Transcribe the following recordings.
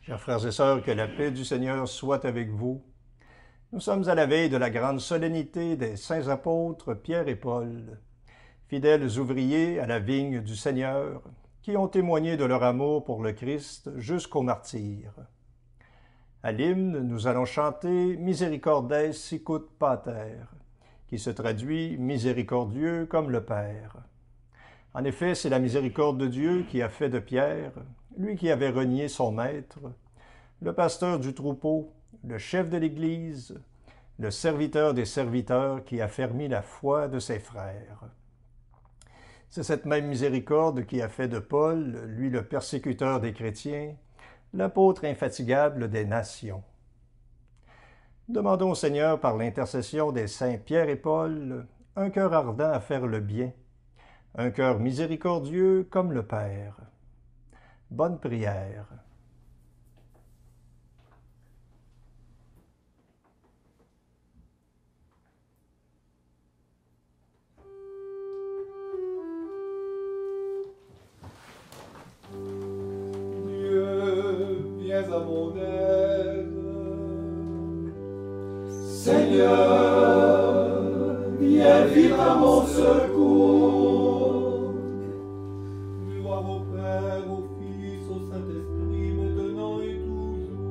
Chers frères et sœurs, que la paix du Seigneur soit avec vous. Nous sommes à la veille de la grande solennité des saints apôtres Pierre et Paul, fidèles ouvriers à la vigne du Seigneur, qui ont témoigné de leur amour pour le Christ jusqu'au martyre. À l'hymne, nous allons chanter « Misericordes sicut Pater », qui se traduit « miséricordieux comme le Père ». En effet, c'est la miséricorde de Dieu qui a fait de Pierre, lui qui avait renié son maître, le pasteur du troupeau, le chef de l'Église, le serviteur des serviteurs qui a fermi la foi de ses frères. C'est cette même miséricorde qui a fait de Paul, lui le persécuteur des chrétiens, l'apôtre infatigable des nations. Demandons au Seigneur, par l'intercession des saints Pierre et Paul, un cœur ardent à faire le bien, un cœur miséricordieux comme le Père. Bonne prière. Dieu, viens à mon aide. Seigneur, viens vite à mon secours. Gloire au Père, au Fils, au Saint-Esprit, maintenant et toujours.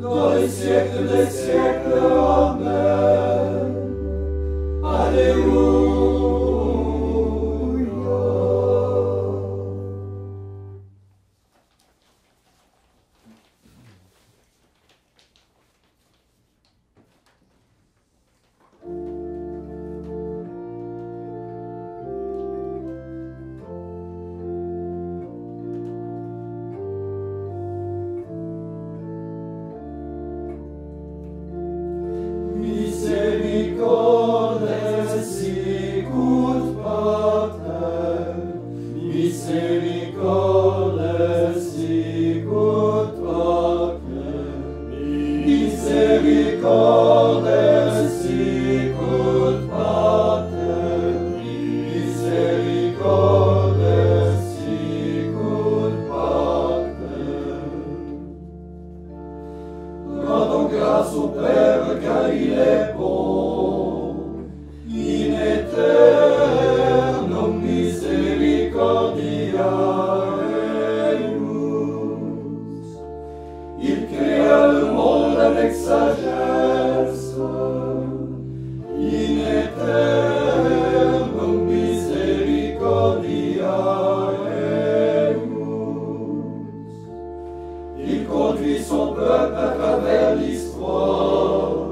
Dans les siècles des siècles, Amen. Alléluia. Misericordes sicut Pater, misericordes sicut Pater, misericordes sicut Pater, misericordes sicut Pater. Rendons grâce au Père car il est bon, in aeternum misericordiae eius. Il créa le monde avec sagesse, in aeternum misericordiae eius. Il conduit son peuple à travers l'histoire,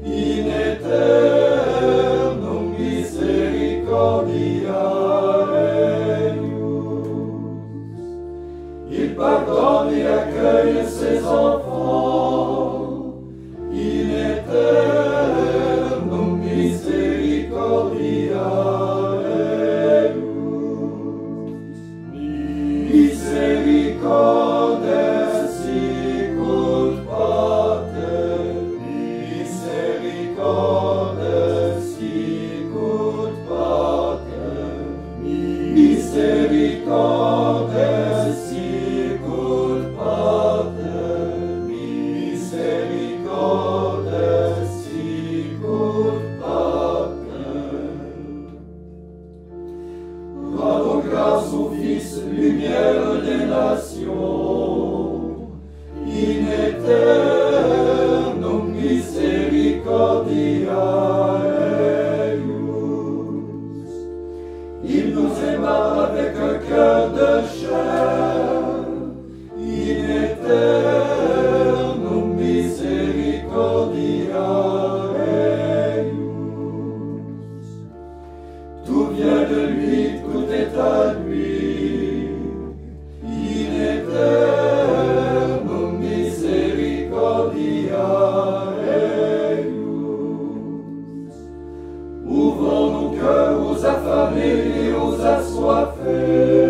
in aeternum misericordiae eius. Il pardonne et accueille ses enfants, in aeternum misericordiae eius. Misericordes sicut Pater, misericordes sicut Pater, misericordes sicut Pater, misericordes sicut Pater. Rendons grâce au Fils, lumière des nations, in aeternum misericordiae eius. Il nous aima avec un cœur de chair, in aeternum misericordiae eius. Tout vient de lui, tout est à lui, in aeternum misericordiae eius. Ouvrons nos cœurs aux affamés et aux assoiffés,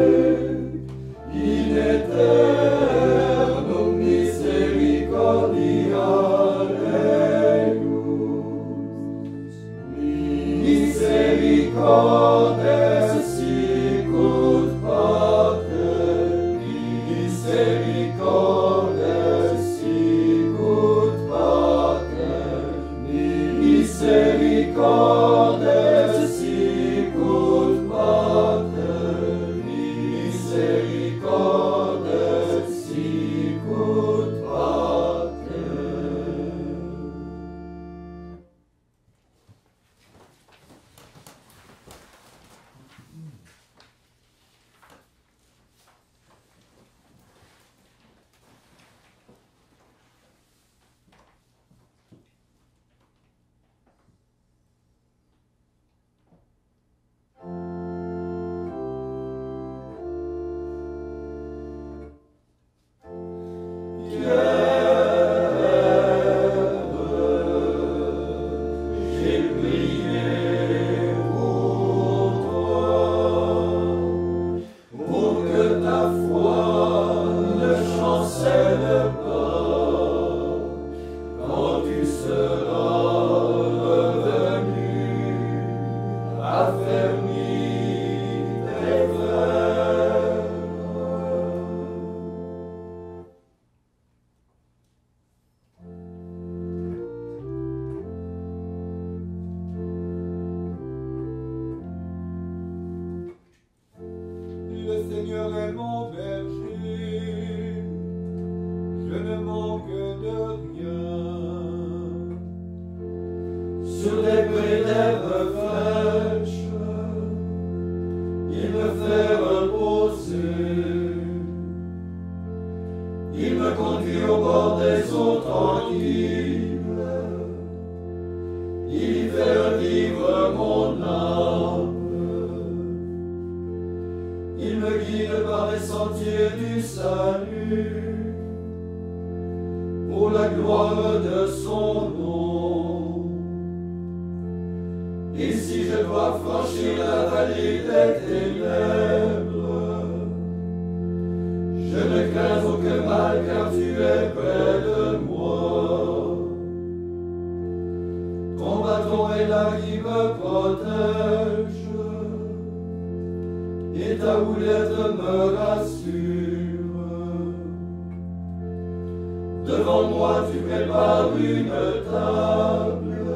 Seigneur est mon berger, je ne manque de rien. Sur des prés d'herbes fraîches, il me fait reposer. Il me conduit au bord des eaux tranquilles. Il fait revivre mon âme. Il me guide par les sentiers du salut, pour la gloire de son nom. Et si je dois franchir la vallée des ténèbres, je ne crains aucun mal car tu es près de moi. Ton bâton est là qui me protège, et ta houlette me rassure. Devant moi tu prépares une table,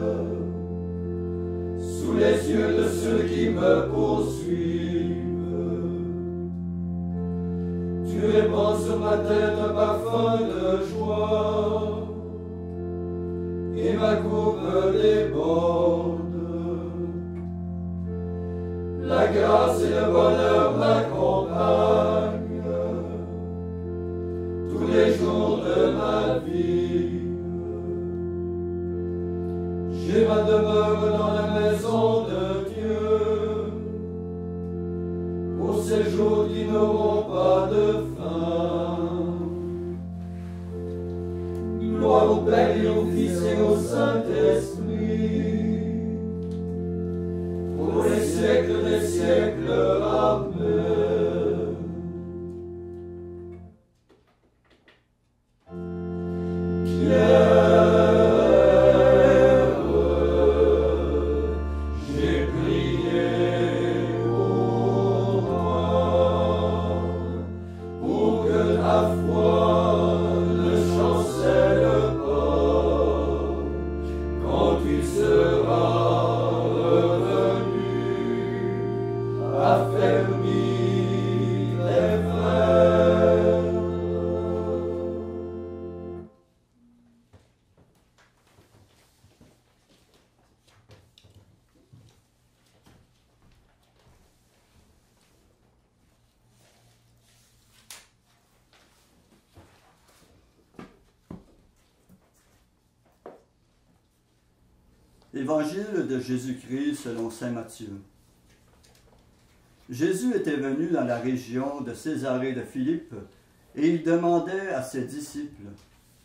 sous les yeux de ceux qui me poursuivent. Tu répands sur ma tête un parfum de joie, et ma coupe déborde. La grâce et le bonheur m'accompagnent tous les jours de ma vie. J'ai ma demeure dans la maison de Dieu, pour ces jours qui n'auront pas de fin. Gloire au Père et au Fils et au Saint-Esprit, pour les siècles des siècles. Amen. Pierre, j'ai prié pour toi, pour que ta foi ne chancelle pas, quand tu seras revenu, affermi les frères. Évangile de Jésus-Christ selon saint Matthieu. Jésus était venu dans la région de Césarée de Philippe, et il demandait à ses disciples,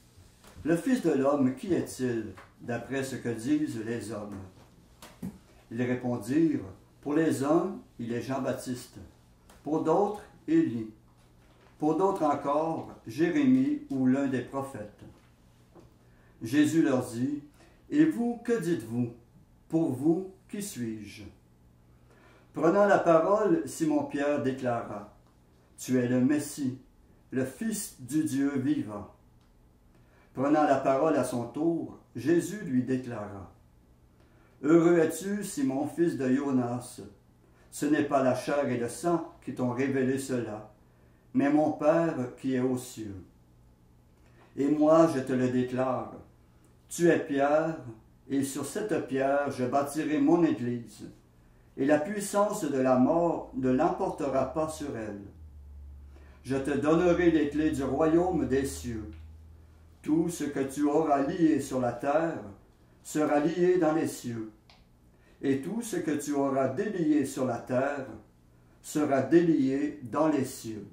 « Le Fils de l'homme, qui est-il, d'après ce que disent les hommes ?» Ils répondirent, « Pour les uns, il est Jean-Baptiste, pour d'autres, Élie, pour d'autres encore, Jérémie ou l'un des prophètes. » Jésus leur dit, « Et vous, que dites-vous? Pour vous, qui suis-je? » Prenant la parole, Simon-Pierre déclara, « Tu es le Messie, le Fils du Dieu vivant. » Prenant la parole à son tour, Jésus lui déclara, « Heureux es-tu, Simon, fils de Jonas. Ce n'est pas la chair et le sang qui t'ont révélé cela, mais mon Père qui est aux cieux. Et moi, je te le déclare, tu es Pierre, et sur cette pierre je bâtirai mon Église, et la puissance de la mort ne l'emportera pas sur elle. Je te donnerai les clés du royaume des cieux. Tout ce que tu auras lié sur la terre sera lié dans les cieux, et tout ce que tu auras délié sur la terre sera délié dans les cieux. »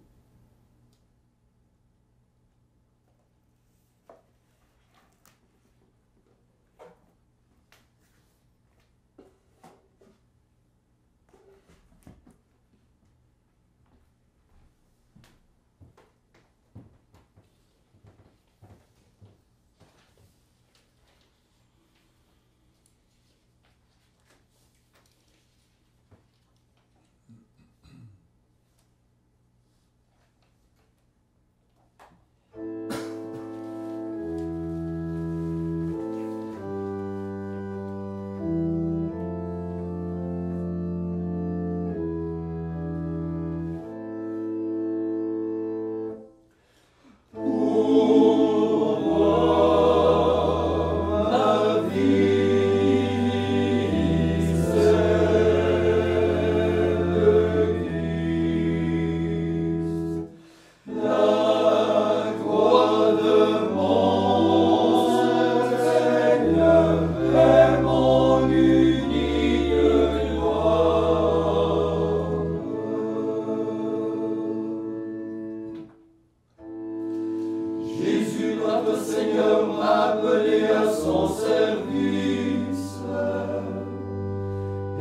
Seigneur m'a appelé à son service.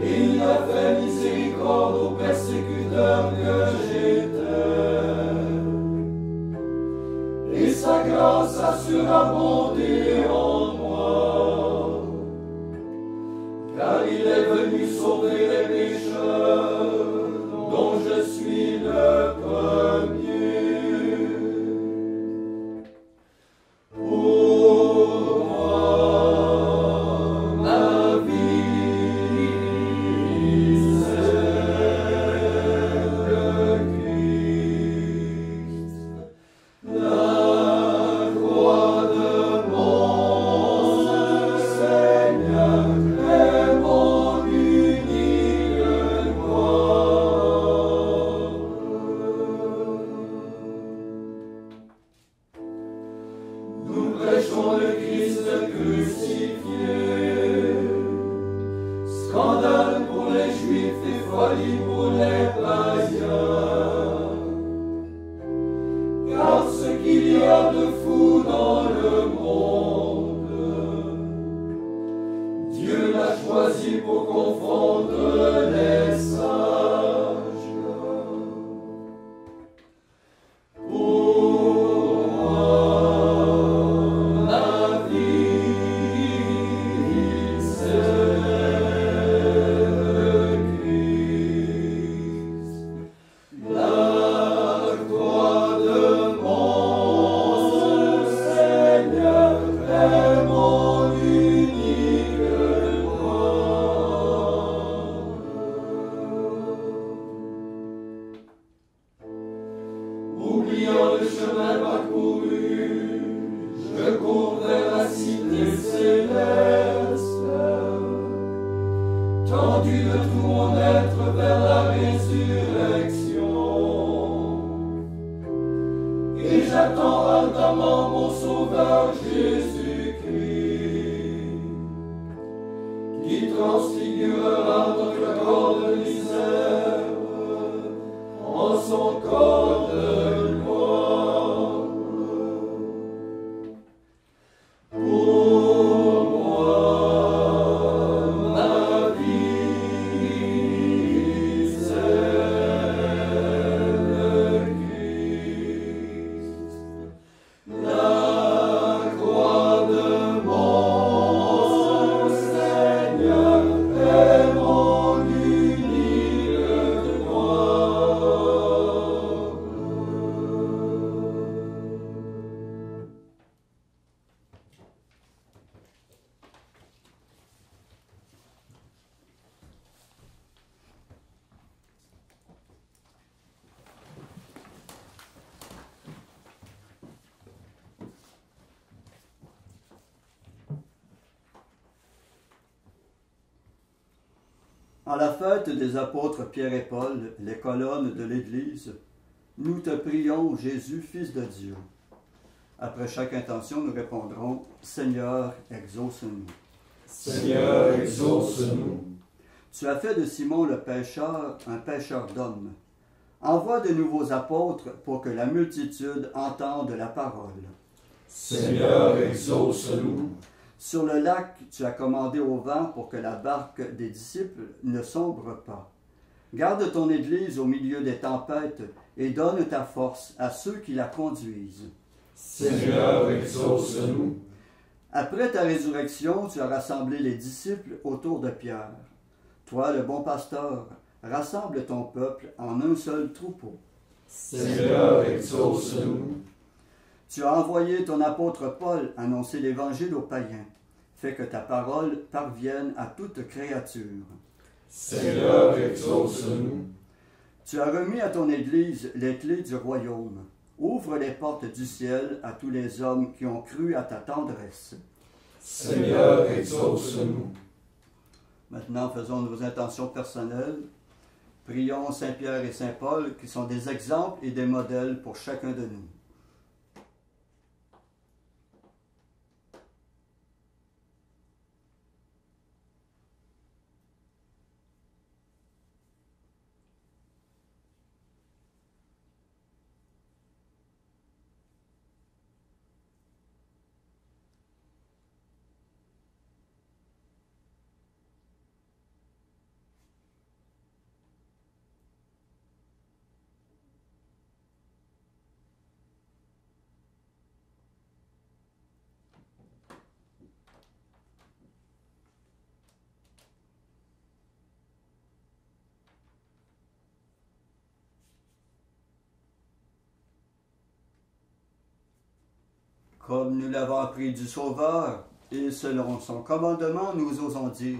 Il a fait miséricorde aux persécuteurs que j'étais. Et sa grâce a surabondé en moi. Car il est venu sauver les pécheurs, dont je suis le premier. Pour moi, ma vie, c'est le Christ. La croix de mon Seigneur est mon unique gloire. Nous prêchons le Christ crucifié, scandale pour les Juifs et folie pour les païens. Car ce qu'il y a de fou dans le monde, Dieu l'a choisi pour confondre les sages. Pour moi, la vie, c'est le Christ. La croix de mon Seigneur est mon unique gloire. Oubliant le chemin parcouru, je cours vers la cité céleste, tendu de tout mon être vers la résurrection. Et j'attends ardemment mon Sauveur Jésus-Christ, qui transfigurera notre corps de misère en son corps de gloire. Pour moi, ma vie, c'est le Christ. La croix de mon Seigneur est mon unique gloire. En la fête des apôtres Pierre et Paul, les colonnes de l'Église, nous te prions, Jésus, Fils de Dieu. Après chaque intention, nous répondrons, Seigneur, exauce-nous. Seigneur, exauce-nous. Tu as fait de Simon le pêcheur un pêcheur d'hommes. Envoie de nouveaux apôtres pour que la multitude entende la parole. Seigneur, exauce-nous. Sur le lac, tu as commandé au vent pour que la barque des disciples ne sombre pas. Garde ton Église au milieu des tempêtes et donne ta force à ceux qui la conduisent. Seigneur, exauce-nous. Après ta résurrection, tu as rassemblé les disciples autour de Pierre. Toi, le bon pasteur, rassemble ton peuple en un seul troupeau. Seigneur, exauce-nous. Tu as envoyé ton apôtre Paul annoncer l'Évangile aux païens. Fais que ta parole parvienne à toute créature. Seigneur, exauce-nous. Tu as remis à ton Église les clés du royaume. Ouvre les portes du ciel à tous les hommes qui ont cru à ta tendresse. Seigneur, exauce-nous. Maintenant, faisons nos intentions personnelles. Prions Saint Pierre et Saint Paul, qui sont des exemples et des modèles pour chacun de nous. comme nous l'avons appris du Sauveur, et selon son commandement, nous osons dire: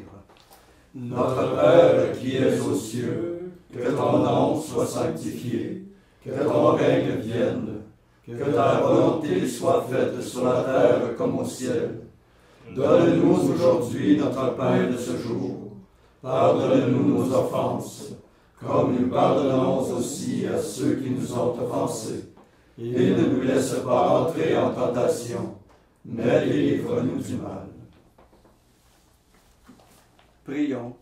Notre Père qui es aux cieux, que ton nom soit sanctifié, que ton règne vienne, que ta volonté soit faite sur la terre comme au ciel. Donne-nous aujourd'hui notre pain de ce jour. Pardonne-nous nos offenses, comme nous pardonnons aussi à ceux qui nous ont offensés. Et ne nous laisse pas entrer en tentation, mais délivre-nous du mal. Prions.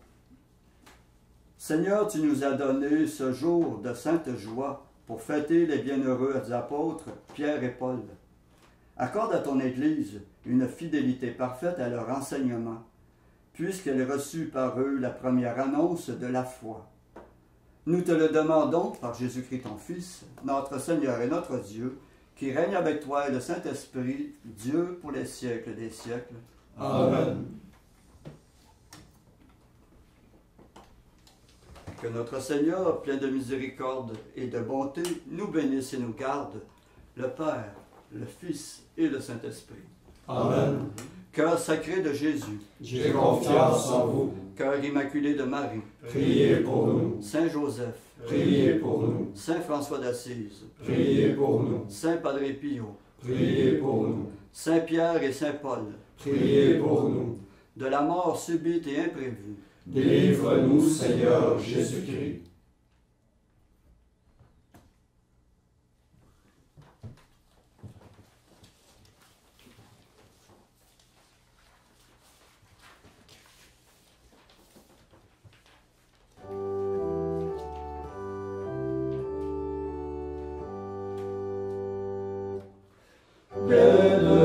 Seigneur, tu nous as donné ce jour de sainte joie pour fêter les bienheureux apôtres Pierre et Paul. Accorde à ton Église une fidélité parfaite à leur enseignement, puisqu'elle reçut par eux la première annonce de la foi. Nous te le demandons par Jésus-Christ ton Fils, notre Seigneur et notre Dieu, qui règne avec toi et le Saint-Esprit, Dieu pour les siècles des siècles. Amen. Que notre Seigneur, plein de miséricorde et de bonté, nous bénisse et nous garde, le Père, le Fils et le Saint-Esprit. Amen. Cœur sacré de Jésus, J'ai confiance en vous. cœur immaculé de Marie, Priez pour nous. Saint Joseph, Priez pour nous. Saint François d'Assise, Priez pour nous. Saint Padre Pio, Priez pour nous. Saint Pierre et Saint Paul, Priez pour nous. de la mort subite et imprévue, Délivre-nous, Seigneur Jésus-Christ. Béni